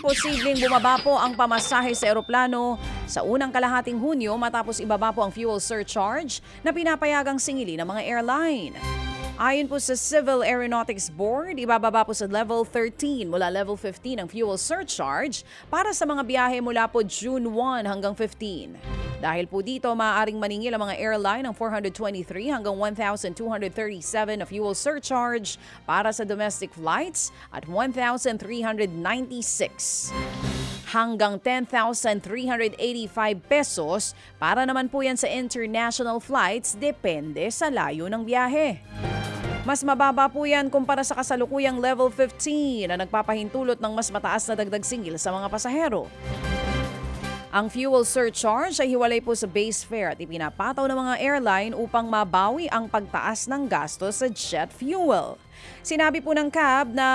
posibleng bumaba po ang pamasahe sa eroplano sa unang kalahating Hunyo matapos ibaba po ang fuel surcharge na pinapayagang singili ng mga airline. Ayon po sa Civil Aeronautics Board, ibababa po sa level 13 mula level 15 ang fuel surcharge para sa mga biyahe mula po June 1 hanggang 15. Dahil po dito, maaaring maningil ang mga airline ng 423 hanggang 1,237 na fuel surcharge para sa domestic flights at 1,396 hanggang 10,385 pesos para naman po yan sa international flights depende sa layo ng biyahe. Mas mababa po yan kumpara sa kasalukuyang level 15 na nagpapahintulot ng mas mataas na dagdag singil sa mga pasahero. Ang fuel surcharge ay hiwalay po sa base fare at ipinapataw ng mga airline upang mabawi ang pagtaas ng gastos sa jet fuel. Sinabi po ng CAB na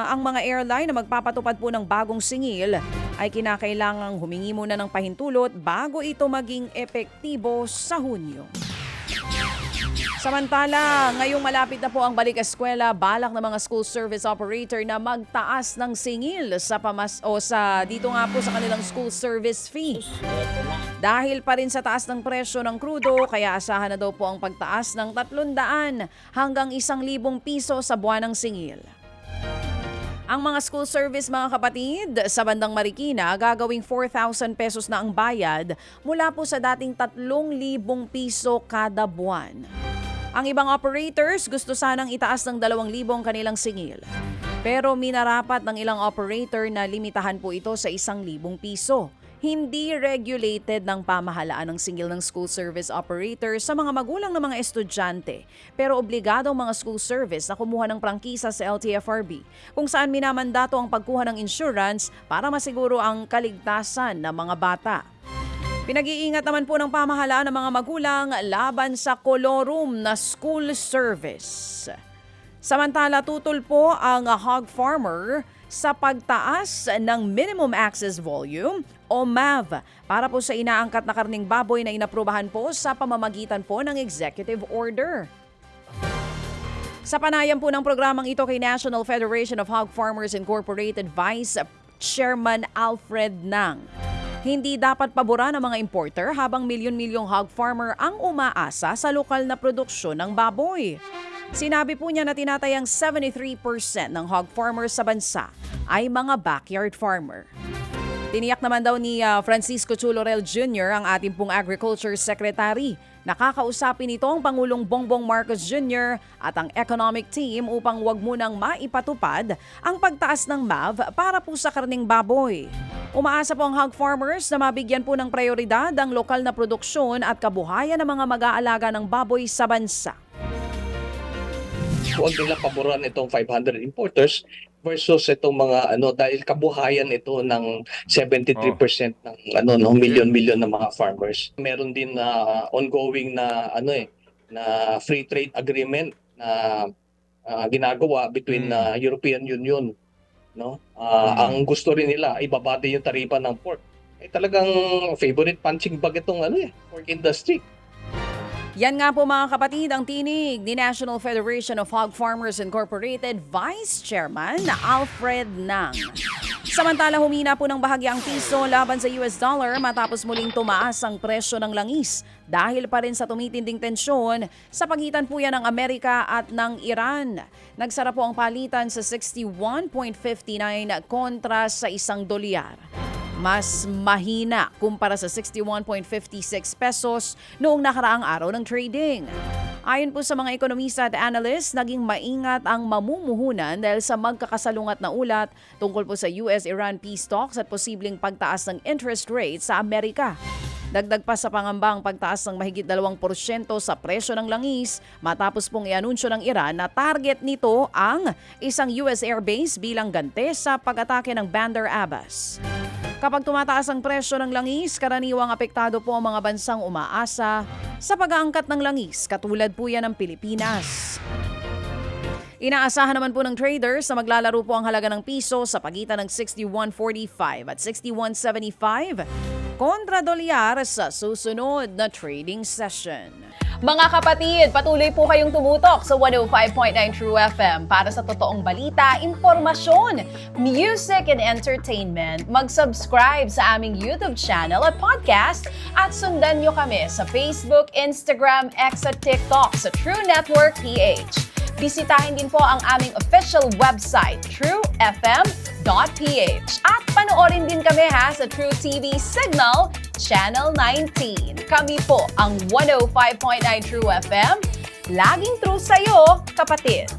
ang mga airline na magpapatupad po ng bagong singil ay kinakailangang humingi muna ng pahintulot bago ito maging epektibo sa Hunyo. Samantala, ngayong malapit na po ang balik eskwela, balak ng mga school service operator na magtaas ng singil dito nga po sa kanilang school service fee. Dahil pa rin sa taas ng presyo ng krudo, kaya asahan na daw po ang pagtaas ng 300 hanggang 1,000 piso sa buwan ng singil. Ang mga school service mga kapatid sa bandang Marikina gagawing 4,000 pesos na ang bayad mula po sa dating 3,000 piso kada buwan. Ang ibang operators gusto sanang itaas ng 2,000 kanilang singil. Pero minarapat ng ilang operator na limitahan po ito sa 1,000 piso. Hindi regulated ng pamahalaan ng singil ng school service operator sa mga magulang ng mga estudyante. Pero obligado ang mga school service na kumuha ng prangkisa sa LTFRB kung saan minamandato ang pagkuha ng insurance para masiguro ang kaligtasan ng mga bata. Pinag-iingat naman po ng pamahalaan ng mga magulang laban sa kolorum na school service. Samantala, tutol po ang hog farmer sa pagtaas ng minimum access volume o MAV para po sa inaangkat na karning baboy na inaprubahan po sa pamamagitan po ng executive order. Sa panayam po ng programang ito kay National Federation of Hog Farmers Incorporated Vice Chairman Alfred Nang, hindi dapat paboran ng mga importer habang milyon-milyong hog farmer ang umaasa sa lokal na produksyon ng baboy. Sinabi po niya na tinatayang 73% ng hog farmers sa bansa ay mga backyard farmer. Tiniyak naman daw ni Francisco Chulorel Jr., ang ating pong Agriculture Secretary. Nakakausapin ito ang Pangulong Bongbong Marcos Jr. at ang economic team upang wag munang maipatupad ang pagtaas ng MAV para po sa karning baboy. Umaasa po ang hog farmers na mabigyan po ng prioridad ang lokal na produksyon at kabuhayan ng mga mag-aalaga ng baboy sa bansa. Huwag nila paboran itong 500 importers versus itong mga dahil kabuhayan ito ng 73% ng milyon-milyon na mga farmers. Meron din na ongoing na na free trade agreement na ginagawa between European Union, no? Ang gusto rin nila ibaba din yung taripa ng pork. Talagang favorite punching bag itong pork industry. Yan nga po mga kapatid ang tinig ni National Federation of Hog Farmers Incorporated Vice Chairman Alfred Nang. Samantala humina po ng bahagya ang piso laban sa US dollar matapos muling tumaas ang presyo ng langis dahil pa rin sa tumitinding tensyon sa pagitan po yan ng Amerika at ng Iran. Nagsara po ang palitan sa 61.59 kontra sa $1. Mas mahina kumpara sa 61.56 pesos noong nakaraang araw ng trading. Ayon po sa mga ekonomista at analysts, naging maingat ang mamumuhunan dahil sa magkakasalungat na ulat tungkol po sa US-Iran peace talks at posibleng pagtaas ng interest rate sa Amerika. Dagdag pa sa pangamba ang pagtaas ng mahigit 2% sa presyo ng langis matapos pong ianunsyo ng Iran na target nito ang isang US airbase bilang ganti sa pag-atake ng Bandar Abbas. Kapag tumataas ang presyo ng langis, karaniwang apektado po ang mga bansang umaasa sa pag-aangkat ng langis, katulad po yan ng Pilipinas. Inaasahan naman po ng traders na maglalaro po ang halaga ng piso sa pagitan ng 61.45 at 61.75 kontra dolyar sa susunod na trading session. Mga kapatid, patuloy po kayong tumutok sa 105.9 True FM para sa totoong balita, impormasyon, music and entertainment. Mag-subscribe sa aming YouTube channel at podcast at sundan nyo kami sa Facebook, Instagram, X at TikTok sa True Network PH. Bisitahin din po ang aming official website, truefm.ph. At panoorin din kami sa True TV Signal, Channel 19. Kami po ang 105.9 True FM. Laging true sa'yo, kapatid.